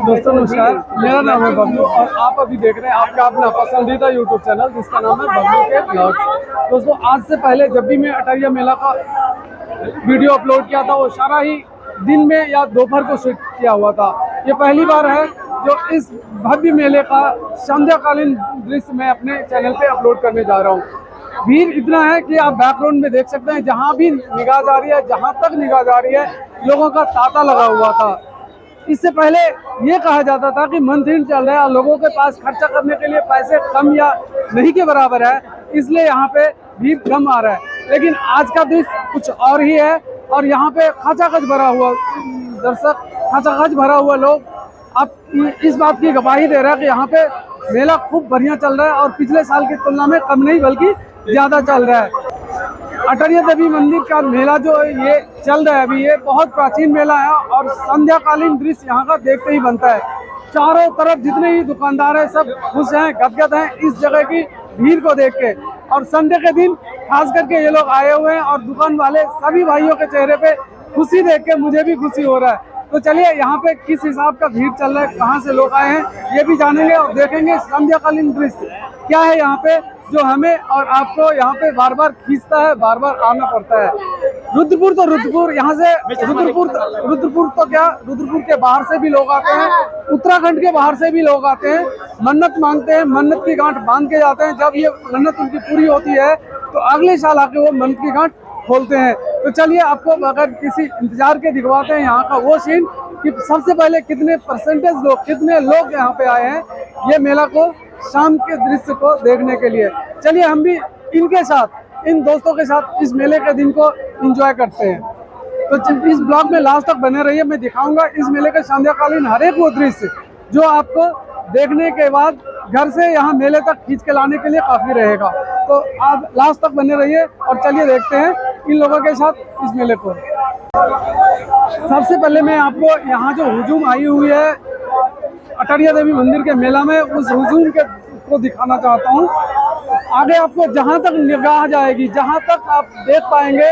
दोस्तों नमस्कार, मेरा नाम है बबलू और आप अभी देख रहे हैं आपका अपना पसंदीदा यूट्यूब चैनल जिसका नाम है बबलू के ब्लॉग्स। दोस्तों आज से पहले जब भी मैं अटरिया मेला का वीडियो अपलोड किया था वो सारा ही दिन में या दोपहर को शूट किया हुआ था। ये पहली बार है जो इस भव्य मेले का संध्याकालीन दृश्य मैं अपने चैनल पे अपलोड करने जा रहा हूँ। भीड़ इतना है कि आप बैकग्राउंड में देख सकते हैं, जहाँ भी निगाह जा रही है, जहाँ तक निगाह जा रही है लोगों का तांता लगा हुआ था। इससे पहले ये कहा जाता था कि मंथन चल रहा है, लोगों के पास खर्चा करने के लिए पैसे कम या नहीं के बराबर है, इसलिए यहाँ पे भीड़ कम आ रहा है। लेकिन आज का दृश्य कुछ और ही है और यहाँ पे खचाखच भरा हुआ दर्शक, खचाखच भरा हुआ लोग अब इस बात की गवाही दे रहा है कि यहाँ पे मेला खूब बढ़िया चल रहा है और पिछले साल की तुलना में कम नहीं बल्कि ज़्यादा चल रहा है। अटरिया देवी मंदिर का मेला जो ये चल रहा है अभी, ये बहुत प्राचीन मेला है और संध्याकालीन दृश्य यहाँ का देखते ही बनता है। चारों तरफ जितने भी दुकानदार हैं सब खुश हैं, गदगद हैं इस जगह की भीड़ को देख के। और संडे के दिन खास करके ये लोग आए हुए हैं और दुकान वाले सभी भाइयों के चेहरे पे खुशी देख के मुझे भी खुशी हो रहा है। तो चलिए यहाँ पे किस हिसाब का भीड़ चल रहा है, कहाँ से लोग आए हैं, ये भी जानेंगे और देखेंगे संध्याकालीन दृश्य क्या है यहाँ पे जो हमें और आपको यहाँ पे बार बार खींचता है, बार बार आना पड़ता है। रुद्रपुर तो रुद्रपुर, यहाँ से रुद्रपुर तो क्या, रुद्रपुर के बाहर से भी लोग आते हैं, उत्तराखंड के बाहर से भी लोग आते हैं, मन्नत मांगते हैं, मन्नत की गांठ बांध के जाते हैं। जब ये मन्नत उनकी पूरी होती है तो अगले साल आके वो मन्नत की गांठ खोलते हैं। तो चलिए आपको अगर किसी इंतजार के दिखवाते हैं यहाँ का वो सीन कि सबसे पहले कितने परसेंटेज लोग, कितने लोग यहाँ पे आए हैं ये मेला को शाम के दृश्य को देखने के लिए। चलिए हम भी इनके साथ, इन दोस्तों के साथ इस मेले के दिन को एंजॉय करते हैं। तो इस ब्लॉग में लास्ट तक बने रहिए, मैं दिखाऊंगा इस मेले के संध्याकालीन हर एक वो दृश्य जो आपको देखने के बाद घर से यहाँ मेले तक खींच के लाने के लिए काफी रहेगा। तो आप लास्ट तक बने रहिए और चलिए देखते हैं इन लोगों के साथ इस मेले को। सबसे पहले मैं आपको यहाँ जो हुजूम आई हुई है अटरिया देवी मंदिर के मेला में, उस हुजूम को दिखाना चाहता हूँ। आगे आपको जहाँ तक निगाह जाएगी, जहाँ तक आप देख पाएंगे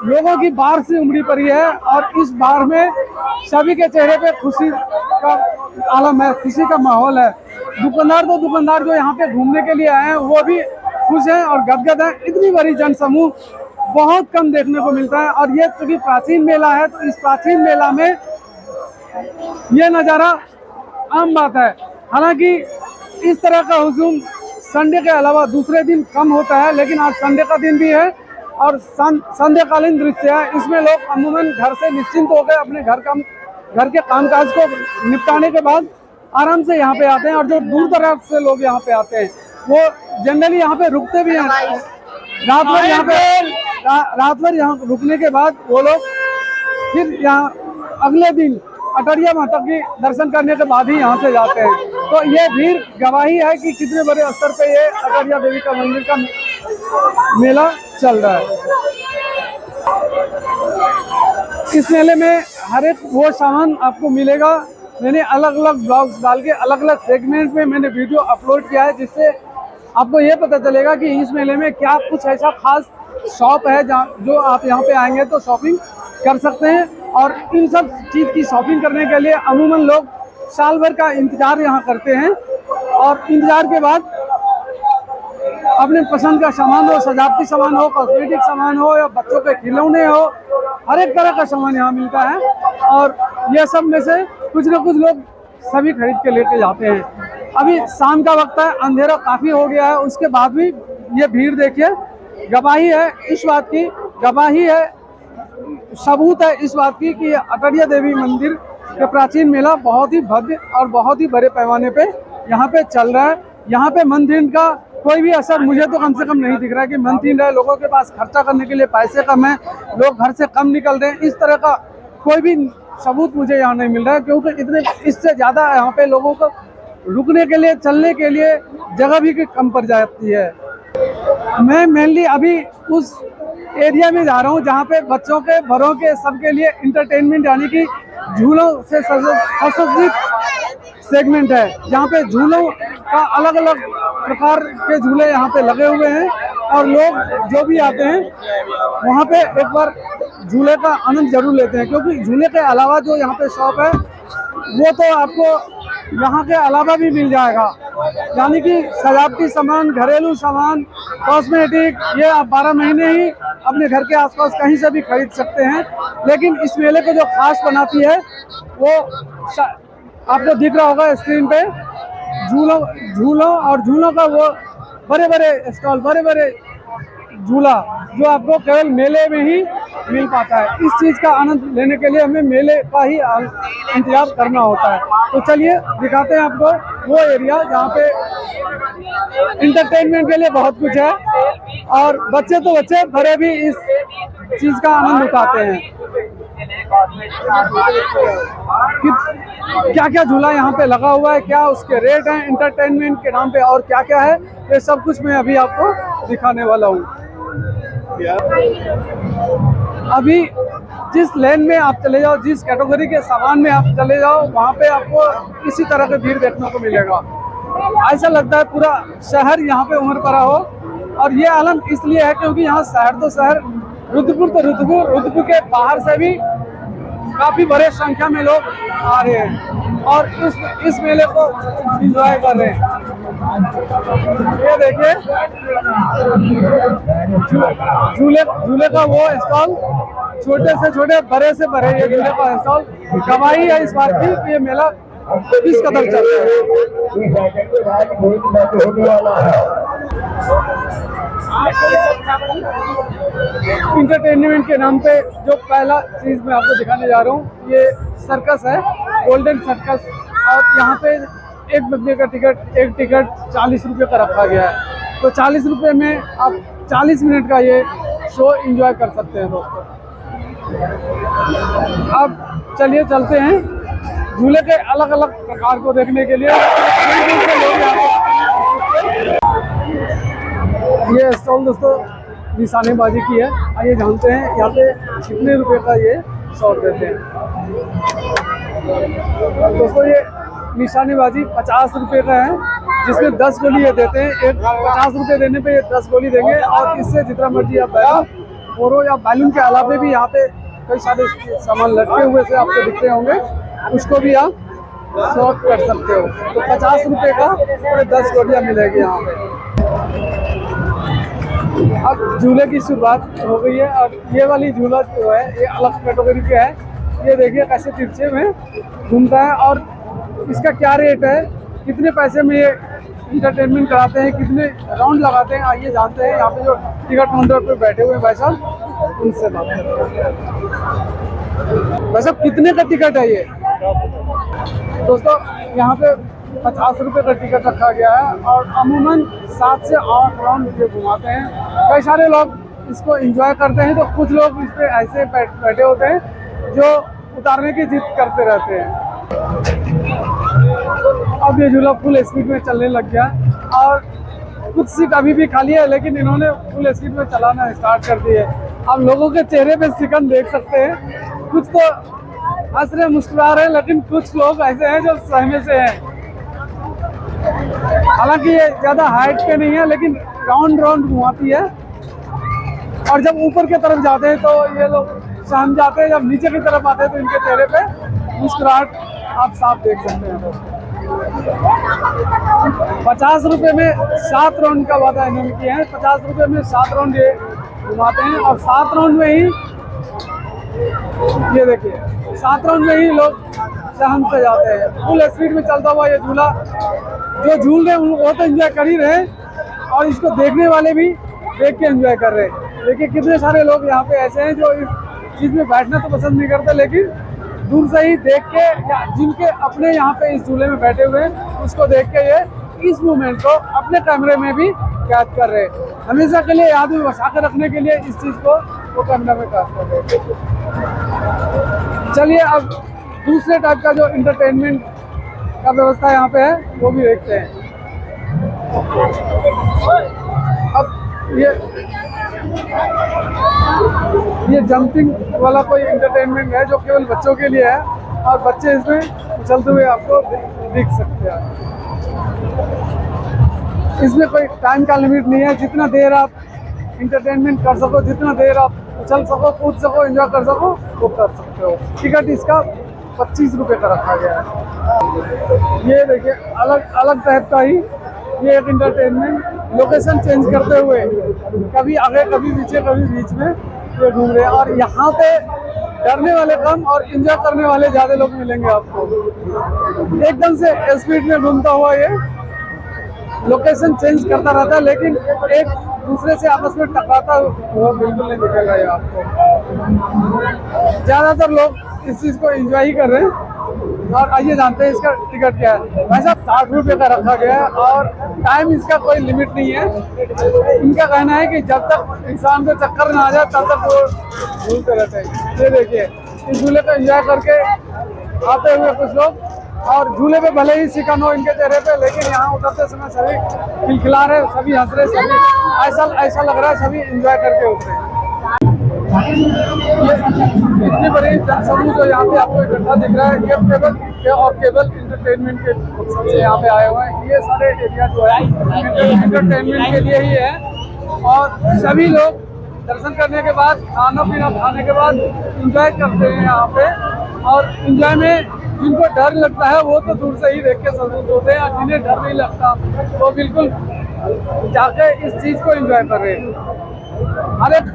लोगों की बाहर से उमड़ी पड़ी है और इस बार में सभी के चेहरे पे खुशी का आलम है, खुशी का माहौल है। दुकानदार जो यहाँ पे घूमने के लिए आए हैं वो भी खुश हैं और गदगद हैं। इतनी बड़ी जनसमूह बहुत कम देखने को मिलता है और ये चूंकि प्राचीन मेला है तो इस प्राचीन मेला में ये नज़ारा आम बात है। हालांकि इस तरह का हुजूम संडे के अलावा दूसरे दिन कम होता है, लेकिन आज संडे का दिन भी है और संध्याकालीन दृश्य है। इसमें लोग अमूमन घर से निश्चिंत होकर अपने घर के कामकाज को निपटाने के बाद आराम से यहाँ पे आते हैं और जो दूर दराज से लोग यहाँ पे आते हैं वो जनरली यहाँ पे रुकते भी हैं। रात भर यहाँ रुकने के बाद वो लोग फिर यहाँ अगले दिन अटरिया माता की दर्शन करने के बाद ही यहाँ से जाते हैं। तो ये भीड़ गवाही है कि कितने बड़े स्तर पे ये अटरिया देवी का मंदिर का मेला चल रहा है। इस मेले में हर एक वो सामान आपको मिलेगा। मैंने अलग अलग ब्लॉग्स डाल के अलग अलग सेगमेंट में मैंने वीडियो अपलोड किया है, जिससे आपको ये पता चलेगा कि इस मेले में क्या कुछ ऐसा खास शॉप है जो आप यहाँ पे आएंगे तो शॉपिंग कर सकते हैं। और इन सब चीज़ की शॉपिंग करने के लिए अमूमन लोग साल भर का इंतज़ार यहाँ करते हैं और इंतज़ार के बाद अपने पसंद का सामान हो, सजावटी सामान हो, कॉस्मेटिक सामान हो या बच्चों के खिलौने हो, हर एक तरह का सामान यहाँ मिलता है। और ये सब में से कुछ न कुछ लोग सभी खरीद के लेके जाते हैं। अभी शाम का वक्त है, अंधेरा काफ़ी हो गया है, उसके बाद भी ये भीड़ देखिए, गवाही है इस बात की, गवाही है, सबूत है इस बात की कि अटरिया देवी मंदिर का प्राचीन मेला बहुत ही भव्य और बहुत ही बड़े पैमाने पे यहाँ पे चल रहा है। यहाँ पे मंदिर का कोई भी असर मुझे तो कम से कम नहीं दिख रहा है कि मंदिर है, लोगों के पास खर्चा करने के लिए पैसे कम है, लोग घर से कम निकल रहे हैं, इस तरह का कोई भी सबूत मुझे यहाँ नहीं मिल रहा है। क्योंकि इतने इससे ज़्यादा यहाँ पे लोगों को रुकने के लिए, चलने के लिए जगह भी कम पड़ जाती है। मैं मेनली अभी उस एरिया में जा रहा हूँ जहाँ पे बच्चों के, बड़ों के, सबके लिए इंटरटेनमेंट यानी कि झूलों से सुसज्जित सेगमेंट है, जहाँ पे झूलों का अलग अलग प्रकार के झूले यहाँ पे लगे हुए हैं और लोग जो भी आते हैं वहाँ पे एक बार झूले का आनंद जरूर लेते हैं, क्योंकि झूले के अलावा जो यहाँ पे शॉप है वो तो आपको यहाँ के अलावा भी मिल जाएगा, यानी कि सजावटी सामान, घरेलू सामान, कॉस्मेटिक, ये आप 12 महीने ही अपने घर के आसपास कहीं से भी खरीद सकते हैं। लेकिन इस मेले को जो खास बनाती है वो आपको दिख रहा होगा स्क्रीन पे, झूलों का वो बड़े बड़े स्टॉल, बड़े बड़े झूला जो आपको केवल मेले में ही मिल पाता है। इस चीज़ का आनंद लेने के लिए हमें मेले का ही इंतजार करना होता है। तो चलिए दिखाते हैं आपको वो एरिया जहाँ पे इंटरटेनमेंट के लिए बहुत कुछ है, और बच्चे तो बच्चे, बड़े भी इस चीज़ का आनंद उठाते हैं। क्या क्या झूला यहाँ पे लगा हुआ है, क्या उसके रेट हैं इंटरटेनमेंट के नाम पे, और क्या क्या है, ये सब कुछ मैं अभी आपको दिखाने वाला हूँ। अभी जिस लेन में आप चले जाओ, जिस कैटेगरी के सामान में आप चले जाओ, वहाँ पे आपको इसी तरह की भीड़ देखने को मिलेगा। ऐसा लगता है पूरा शहर यहाँ पे उमड़ पड़ा हो। और ये आलम इसलिए है क्योंकि यहाँ शहर तो शहर, रुद्रपुर के बाहर से भी काफी बड़े संख्या में लोग आ रहे हैं और इस मेले को एंजॉय कर रहे हैं। ये देखिए झूले का वो स्टॉल, छोटे से छोटे, बड़े से बड़े, ये झूले का स्टॉल गवाही है इस बात की कि ये मेला किस कदर चल रहा है। इंटरटेनमेंट के नाम पे जो पहला चीज मैं आपको दिखाने जा रहा हूँ, ये सर्कस है, गोल्डन सर्कस। और यहाँ पे एक बंदे का टिकट, एक टिकट 40 रुपये का रखा गया है। तो 40 रुपये में आप 40 मिनट का ये शो एंजॉय कर सकते हैं दोस्तों। अब चलिए चलते हैं झूले के अलग अलग प्रकार को देखने के लिए। ये स्टॉल दोस्तों निशानेबाजी की है, आइए जानते हैं यहाँ पे कितने रुपए का ये शॉट देते हैं। दोस्तों ये निशानेबाजी 50 रुपये का है, जिसमें 10 गोली ये देते हैं। एक 50 रुपये देने पे ये 10 गोली देंगे, और इससे जितना मर्जी आप बैलून और या बैलून के अलावा भी यहाँ पे कई सारे सामान लटके हुए से आपको दिखते होंगे, उसको भी आप शॉट कर सकते हो। तो 50 रुपये का पूरे 10 गोलियाँ मिलेगी यहाँ पे। अब झूले की शुरुआत हो गई है, और ये वाली झूला जो है ये अलग कैटेगरी पे है। ये देखिए कैसे तिरछे में घूमता है, और इसका क्या रेट है, कितने पैसे में ये इंटरटेनमेंट कराते हैं, कितने राउंड लगाते हैं, आइए जानते हैं। यहाँ पे जो टिकट काउंटर पे बैठे हुए भाई साहब, उनसे बात करते हैं। भाई साहब कितने का टिकट है ये? दोस्तों यहाँ पे 50 रुपये का टिकट रखा गया है, और अमूमन 7 से 8 राउंड ये घुमाते हैं। कई सारे लोग इसको एंजॉय करते हैं, तो कुछ लोग इस पे ऐसे बैठे होते हैं जो उतारने की जिद करते रहते हैं। अब ये झूला फुल स्पीड में चलने लग गया, और कुछ सीट अभी भी खाली है, लेकिन इन्होंने फुल स्पीड में चलाना स्टार्ट कर दी है। आप लोगों के चेहरे पे सिकन देख सकते हैं, कुछ तो हंस रहे, मुस्कुरा रहे हैं, लेकिन कुछ लोग ऐसे हैं जो सहमे से हैं। हालांकि ये ज़्यादा हाइट पे नहीं है, लेकिन राउंड घुमाती है, और जब ऊपर की तरफ जाते हैं तो ये लोग सहम जाते हैं, जब नीचे की तरफ आते हैं तो इनके चेहरे पे मुस्कुराहट आप साफ देख सकते हैं। 50 रुपये में 7 राउंड का वादा इन्होंने किया है। 50 रुपये में 7 राउंड ये घुमाते हैं, और 7 राउंड में ही ये देखिए 7 राउंड में ही लोग सहम से जाते हैं। फुल स्पीड में चलता हुआ ये झूला, जो झूल रहे हैं वो तो एंजॉय कर ही रहे हैं, और इसको देखने वाले भी देख के एंजॉय कर रहे हैं। देखिए कितने सारे लोग यहाँ पे ऐसे हैं जो इस चीज़ में बैठना तो पसंद नहीं करते, लेकिन दूर से ही देख के, या जिनके अपने यहाँ पे इस झूले में बैठे हुए हैं, उसको देख के ये इस मोमेंट को अपने कैमरे में भी कैद कर रहे हैं। हमेशा के लिए याद में बसा कर रखने के लिए इस चीज़ को वो कैमरा में कैद कर रहे हैं। चलिए अब दूसरे टाइप का जो इंटरटेनमेंट का व्यवस्था यहाँ पे है वो भी देखते हैं। अब ये जंपिंग वाला कोई इंटरटेनमेंट है जो केवल बच्चों के लिए है, और बच्चे इसमें उछलते हुए आपको दिख सकते हैं। इसमें कोई टाइम का लिमिट नहीं है, जितना देर आप इंटरटेनमेंट कर सको, जितना देर आप चल सको, कूद सको, एंजॉय कर सको, वो कर सकते हो। टिकट इसका 25 रुपये का रखा गया है। ये देखिए अलग अलग टाइप का ही ये एक इंटरटेनमेंट लोकेशन चेंज करते हुए कभी आगे कभी पीछे कभी बीच में ये घूम रहे हैं। और यहाँ पे डरने वाले कम और एंजॉय करने वाले ज़्यादा लोग मिलेंगे आपको। एकदम से स्पीड में घूमता हुआ ये लोकेशन चेंज करता रहता है, लेकिन एक दूसरे से आपस में टकराता हुआ बिल्कुल नहीं दिखेगा ये आपको। ज़्यादातर लोग इस चीज़ को एंजॉय ही कर रहे हैं। और आइए जानते हैं इसका टिकट क्या है। वैसा 60 रुपये का रखा गया है और टाइम इसका कोई लिमिट नहीं है। इनका कहना है कि जब तक इंसान को चक्कर ना आ जाए तब तक वो झूलते रहते हैं। ये देखिए इस झूले को एंजॉय करके आते हुए कुछ लोग, और झूले पे भले ही शिकन हो इनके चेहरे पे, लेकिन यहाँ उतरते समय सभी खिलखिला रहे, सभी हंस रहे, सभी ऐसा लग रहा है सभी एंजॉय करके उतरे। इतनी बड़ी जनसमूह जो यहाँ पे आपको इकट्ठा दिख रहा है, ये केवल इंटरटेनमेंट के मकसद से यहाँ पे आए हुए हैं। ये सारे एरिया जो है इंटरटेनमेंट के लिए ही है। और सभी लोग दर्शन करने के बाद, खाना पीना खाने के बाद एंजॉय करते हैं यहाँ पे। और एंजॉय में जिनको डर लगता है वो तो दूर से ही देख के संतुष्ट होते हैं, और जिन्हें डर नहीं लगता वो बिल्कुल जाके इस चीज़ को एंजॉय कर रहे हैं। हर एक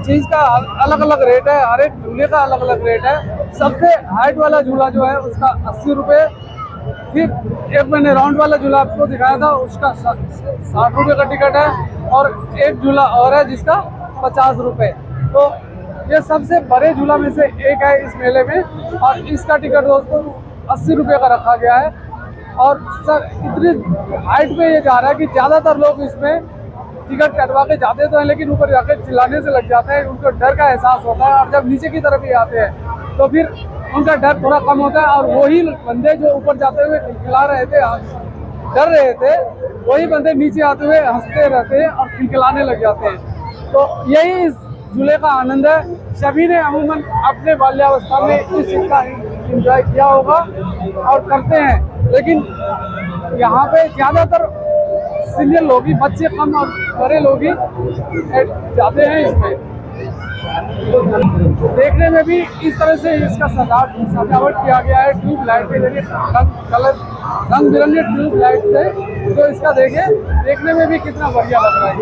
चीज़ का अलग अलग रेट है, हर एक झूले का अलग अलग रेट है। सबसे हाइट वाला झूला जो है उसका 80 रुपये। फिर एक मैंने राउंड वाला झूला आपको दिखाया था, उसका 60 रुपये का टिकट है। और एक झूला और है जिसका 50 रुपये। तो ये सबसे बड़े झूला में से एक है इस मेले में, और इसका टिकट दोस्तों 80 रुपये का रखा गया है। और सर इतनी हाइट पे ये जा रहा है कि ज़्यादातर लोग इसमें टिकट कटवा के जाते तो हैं, लेकिन ऊपर जाके चिल्लाने से लग जाते हैं, उनको डर का एहसास होता है। और जब नीचे की तरफ ही आते हैं तो फिर उनका डर थोड़ा कम होता है, और वही बंदे जो ऊपर जाते हुए खिलखिला रहे थे, डर रहे थे, वही बंदे नीचे आते हुए हंसते रहते हैं और खिलखिलाने लग जाते हैं। तो यही इस झूले का आनंद है। सभी ने अमूमन अपने बाल्यावस्था में इस चीज़ का एंजॉय किया होगा और करते हैं, लेकिन यहाँ पे ज़्यादातर सीनियर लोग ही, बच्चे कम और बड़े लोग ही जाते हैं इसमें। देखने में भी इस तरह से इसका सजावट किया गया है ट्यूब लाइट के जरिए, रंग बिरंगे ट्यूब लाइट से। तो इसका देखने में भी कितना बढ़िया लग रहा है।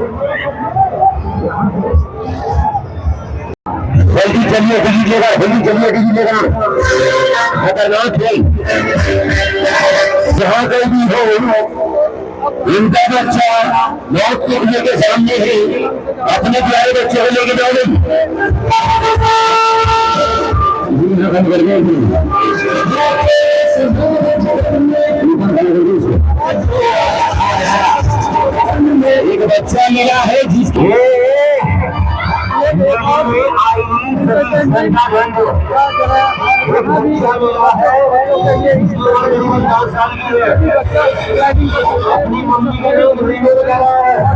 जल्दी चलिए कीजिएगा खतरनाक है। जहाँ कहीं भी हो इनका बच्चा मौत के लिए के सामने ही अपने प्यारे बच्चे को लेके जाओ। एक बच्चा मिला है जिसके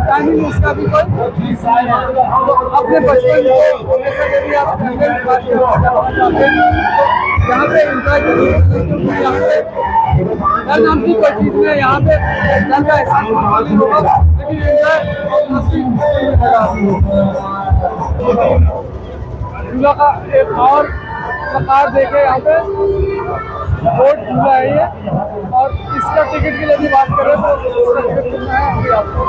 टाइमिंग उसका भी कोई अपने बचपन यहाँ पे एंजॉय करिए। डर नाम की कोई चीज़ नहीं है यहाँ पे, डर का एहसास नहीं होगा, लेकिन झूला का एक और प्रकार देखे यहाँ पे बोट झूला है ये। और इसका टिकट के लिए भी बात करें तो इसका टिकट कितना है अभी आपको।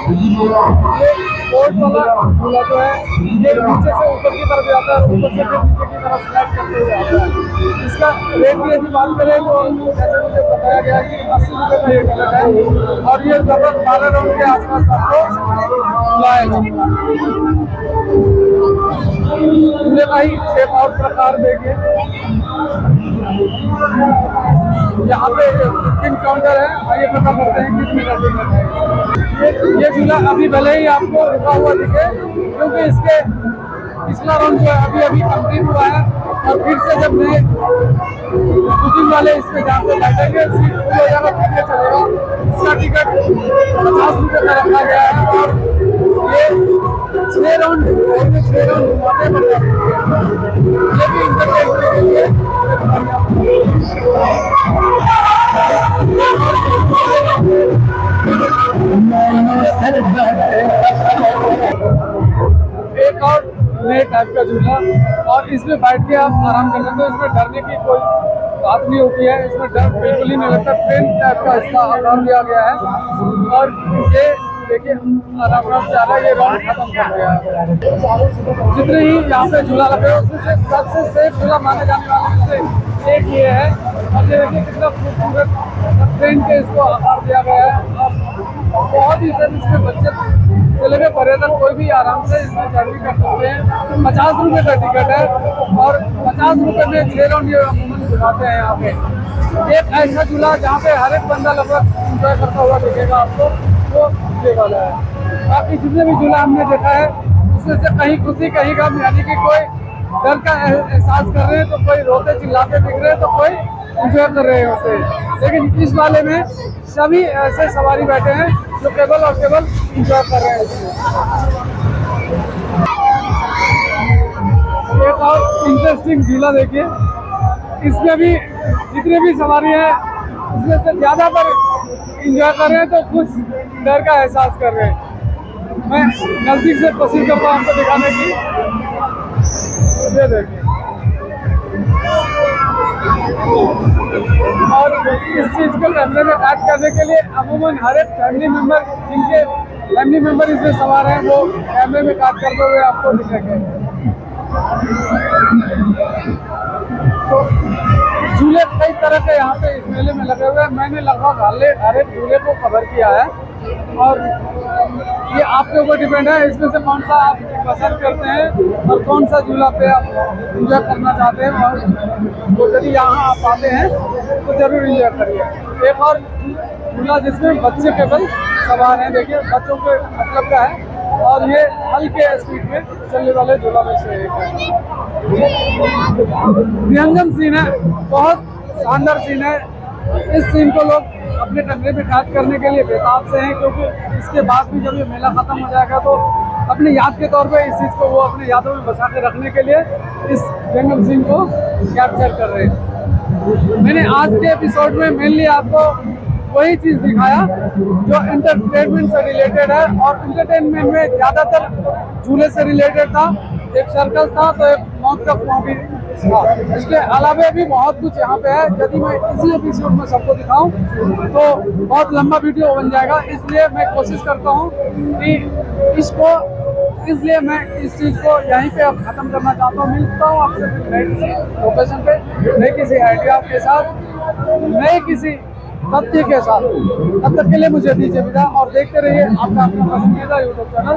ये बोट वाला झूला जो है ये नीचे से ऊपर की तरफ जाता है, ऊपर से फिर नीचे की तरफ स्लाइड करते हुए आता है। इसका रेट की यदि बात करें तो जैसे मुझे बताया गया कि 80 रुपये का ये टिकट है। और ये लगभग 12 राउंड के आसपास आपको लाएगा। झूले का ही एक और प्रकार देखिए, यहाँ पे टिकट काउंटर है, आइए पता करते हैं कितने का टिकट है। ये झूला अभी भले ही आपको रुका हुआ दिखे, क्योंकि इसके पिछला राउंड जो है अभी कंप्लीट हुआ है। और फिर से जब नए बुकिंग वाले इस पे जहाँ पे बैठेंगे सीट फुल हो जाएगा, फिर ये चलेगा। इसका टिकट 50 रुपये का रखा गया है। और ये 6 राउंड घुमाते पड़ते हैं। ये भी इंटरटेनमेंट के लिए एक और नए टाइप का झूला, और इसमें बैठ के आप आराम कर सकते हो। इसमें डरने की कोई बात नहीं होती है, इसमें डर बिल्कुल ही नहीं लगता। ट्रेन टाइप का इसका आकार दिया गया है, और ये देखिए आराम से आ रहा है, ये राउंड खत्म कर गया है। जितने ही यहाँ पे झूला लगे हैं उसमें से सबसे सेफ झूला माने जाने वाले में से एक ये है। और ये देखिए कितना खूबसूरत ट्रेन के इसको आकार दिया गया है, और बहुत ही सर इसमें बच्चे से लेकर बड़े तक कोई भी आराम से इसमें जर्नी कर सकते हैं। 50 रुपये का टिकट है, और 50 रुपये में 6 राउंड ये अमूमन घुमाते हैं यहाँ पे। एक ऐसा झूला जहाँ पे हर एक बंदा लगभग इंजॉय करता हुआ दिखेगा आपको, वो ये वाला है। बाकी जितने भी झूला हमने देखा है उसमें से कहीं खुशी कहीं गम, यानी कि कोई डर का एहसास कर रहे हैं तो कोई रोते चिल्लाते दिख रहे हैं, तो कोई इंजॉय कर रहे होते हैं। लेकिन इस वाले में सभी ऐसे सवारी बैठे हैं जो केवल और केवल इंजॉय कर रहे हैं। एक और इंटरेस्टिंग झूला देखिए, इसमें भी जितने भी सवारी हैं उसमें से ज़्यादातर इंजॉय कर रहे हैं तो कुछ डर का एहसास कर रहे हैं। मैं नज़दीक से कोशिश करता हूँ आपको दिखाने की। ये देखिए, और इस चीज़ को कैमरे में कैद करने के लिए अमूमन हर एक फैमिली मेम्बर, जिनके फैमिली मेम्बर इसमें सवार हैं, वो कैमरे में कैद करते हुए आपको दिखेंगे। तो झूले कई तरह के यहाँ पे इस मेले में लगे हुए हैं। मैंने लगभग हर एक झूले को कवर किया है, और ये आपके ऊपर डिपेंड है इसमें से कौन सा आप पसंद करते हैं और कौन सा झूला पे आप इंजॉय करना चाहते हैं। और तो यदि यहाँ आप आते हैं तो जरूर इंजॉय करिए। एक और झूला जिसमें बच्चे केवल सवार हैं, देखिए बच्चों के मतलब का है, और ये हल्के स्पीड में चलने वाले झूला में से एक है। विहंगम सीन है, बहुत शानदार सीन है। इस सीन को लोग अपने कैमरे में कैद करने के लिए बेताब से हैं, क्योंकि इसके बाद भी जब ये मेला ख़त्म हो जाएगा तो अपने याद के तौर पे इस चीज़ को वो अपने यादों में बचा के रखने के लिए इस विहंगम सीन को कैप्चर कर रहे हैं। मैंने आज के एपिसोड में मेनली आपको वही चीज़ दिखाया जो एंटरटेनमेंट से रिलेटेड है, और एंटरटेनमेंट में ज़्यादातर झूले से रिलेटेड था। एक सर्कस था, तो एक मौत का कुआं भी था। इसके अलावा भी बहुत कुछ यहाँ पे है। यदि मैं इसी एपिसोड में सबको दिखाऊं तो बहुत लंबा वीडियो बन जाएगा, इसलिए मैं कोशिश करता हूँ कि इसलिए मैं इस चीज़ को यहीं पे अब ख़त्म करना चाहता हूँ। मिलता हूँ आपसे नए किसी लोकेशन पे, नए किसी आइडिया के साथ, नए किसी तथ्य के साथ। तब तक के लिए मुझे दीजिए विदा, और देखते रहिए आपका अपना पसंदीदा यूट्यूब चैनल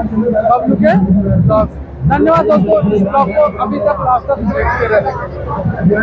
बबलू के ब्लॉग्स। धन्यवाद दोस्तों, इस ब्लॉग को अभी तक लास्ट तक देखते रहने के लिए।